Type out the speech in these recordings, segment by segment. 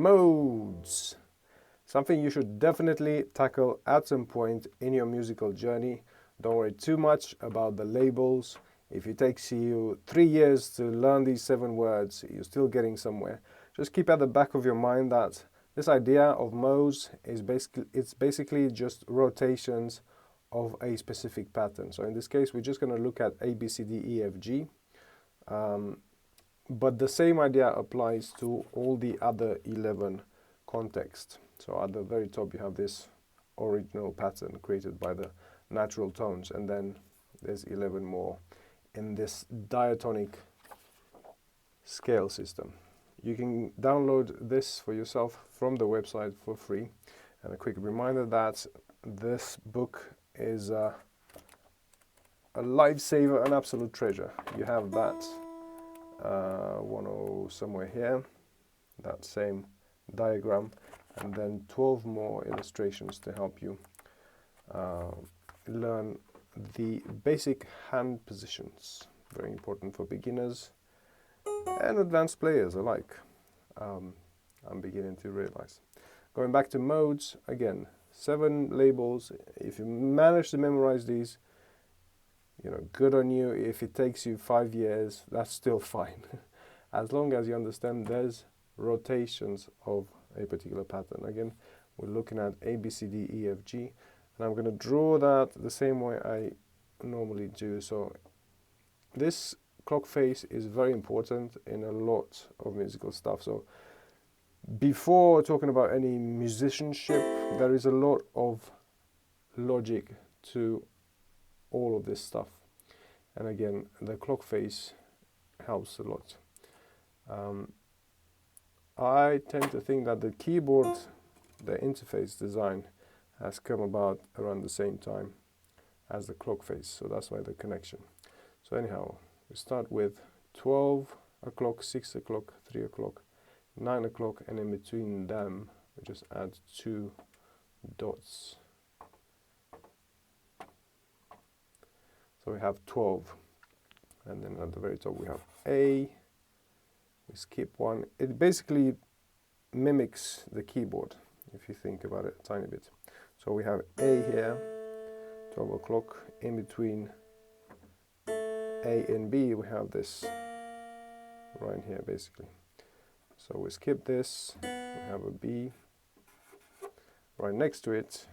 Modes. Something you should definitely tackle at some point in your musical journey. Don't worry too much about the labels. If it takes you 3 years to learn these 7 words, you're still getting somewhere. Just keep at the back of your mind that this idea of modes is basically just rotations of a specific pattern. So in this case, we're just going to look at A, B, C, D, E, F, G. But the same idea applies to all the other 11 contexts. So at the very top, you have this original pattern created by the natural tones, and then there's 11 more in this diatonic scale system. You can download this for yourself from the website for free. And a quick reminder that this book is a lifesaver, an absolute treasure. You have that somewhere here, that same diagram, and then 12 more illustrations to help you learn the basic hand positions. Very important for beginners and advanced players alike. I'm beginning to realize. Going back to modes, again, 7 labels. If you manage to memorize these, good on you. If it takes you 5 years, that's still fine. As long as you understand there's rotations of a particular pattern. Again, we're looking at A, B, C, D, E, F, G. And I'm going to draw that the same way I normally do. So this clock face is very important in a lot of musical stuff. So before talking about any musicianship, there is a lot of logic to all of this stuff. And again, the clock face helps a lot. I tend to think that the keyboard, the interface design, has come about around the same time as the clock face. So that's why the connection. So anyhow, we start with 12 o'clock, 6 o'clock, 3 o'clock, 9 o'clock, and in between them, we just add 2 dots. So we have 12. And then at the very top, we have A. We skip 1. It basically mimics the keyboard, if you think about it a tiny bit. So we have A here, 12 o'clock. In between A and B, we have this right here, basically. So we skip this, we have a B. Right next to it,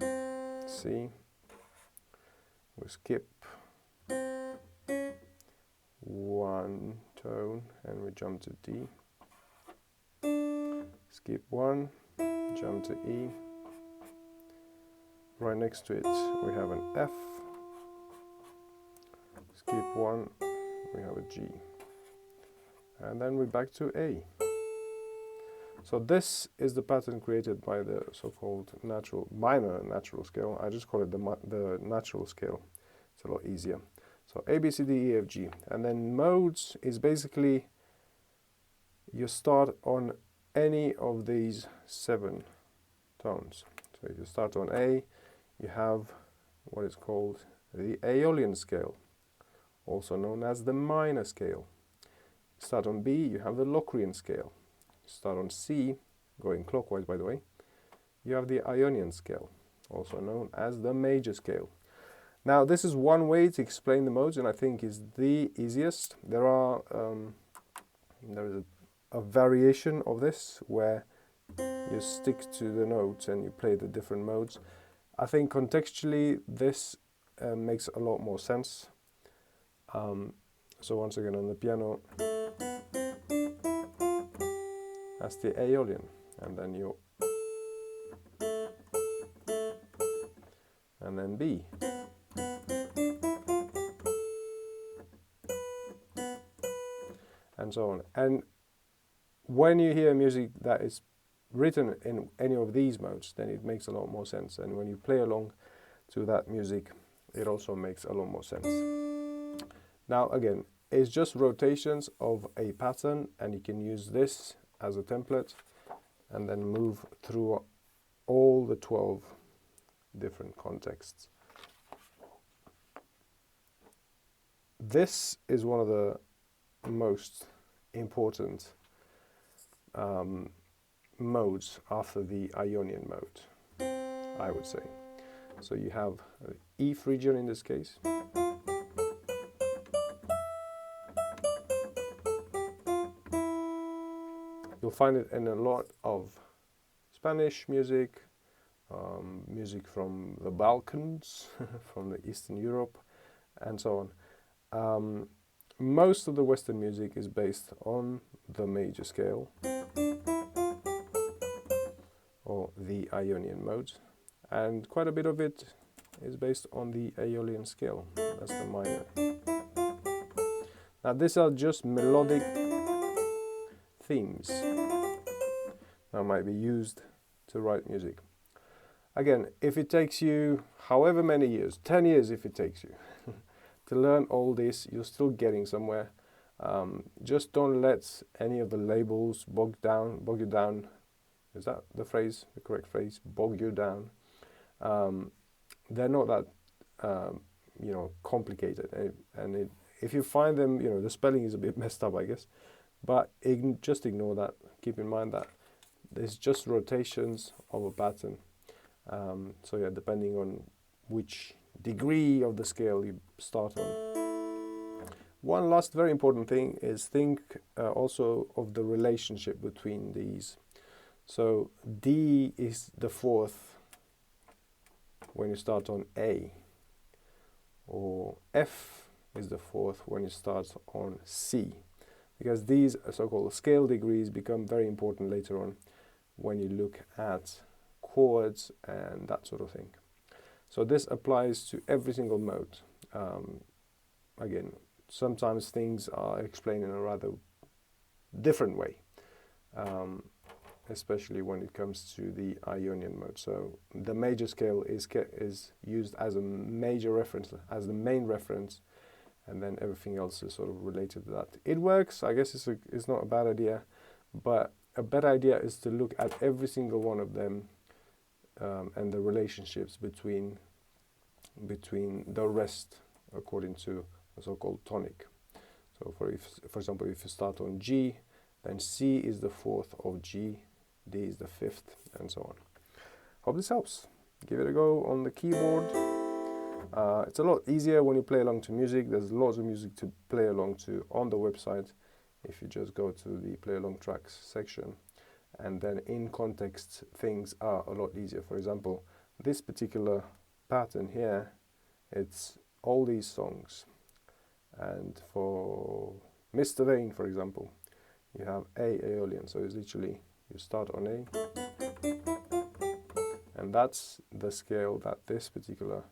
C. We skip 1 tone and we jump to D. Skip 1, jump to E. Right next to it, we have an F. Skip 1, we have a G. And then we're back to A. So this is the pattern created by the so-called minor natural scale. I just call it the natural scale. It's a lot easier. So A, B, C, D, E, F, G. And then modes is basically you start on any of these 7 tones. So if you start on A, you have what is called the Aeolian scale, also known as the minor scale. Start on B, you have the Locrian scale. Start on C, going clockwise by the way, you have the Ionian scale, also known as the major scale. Now this is one way to explain the modes, and I think is the easiest. There is a variation of this where you stick to the notes and you play the different modes. I think contextually this makes a lot more sense. So once again on the piano, that's the Aeolian, and then and then B. And so on. And when you hear music that is written in any of these modes, then it makes a lot more sense. And when you play along to that music, it also makes a lot more sense. Now again, it's just rotations of a pattern, and you can use this as a template and then move through all the 12 different contexts. This is one of the most important modes after the Ionian mode, I would say. So you have E Phrygian in this case. You'll find it in a lot of Spanish music, music from the Balkans, from the Eastern Europe, and so on. Most of the Western music is based on the major scale, or the Ionian mode, and quite a bit of it is based on the Aeolian scale, that's the minor. Now these are just melodic themes that might be used to write music. Again, if it takes you however many years, 10 years if it takes you, to learn all this, you're still getting somewhere. Just don't let any of the labels bog you down. Is that the phrase, the correct phrase? Bog you down. They're not that, complicated. And if you find them, the spelling is a bit messed up, I guess. But just ignore that. Keep in mind that there's just rotations of a pattern. So yeah, depending on which degree of the scale you start on. One last very important thing is think also of the relationship between these. So D is the fourth when you start on A, or F is the fourth when you start on C, because these so-called scale degrees become very important later on when you look at chords and that sort of thing. So this applies to every single mode. Again, sometimes things are explained in a rather different way, especially when it comes to the Ionian mode. So the major scale is used as a major reference, as the main reference, and then everything else is sort of related to that. It works, I guess it's not a bad idea, but a better idea is to look at every single one of them and the relationships between the rest according to a so-called tonic. So for example, if you start on G, then C is the fourth of G, D is the fifth, and so on. Hope this helps. Give it a go on the keyboard. It's a lot easier when you play along to music. There's lots of music to play along to on the website if you just go to the play along tracks section. And then in context, things are a lot easier. For example, this particular pattern here, it's all these songs. And for Mr. Vain, for example, you have A Aeolian. So it's literally, you start on A. And that's the scale that this particular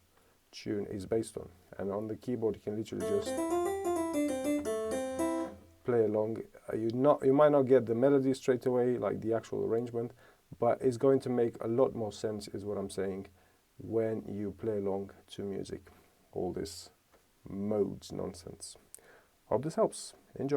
tune is based on. And on the keyboard, you can literally just play along. You might not get the melody straight away, like the actual arrangement, but it's going to make a lot more sense, is what I'm saying, when you play along to music. All this modes nonsense. Hope this helps. Enjoy.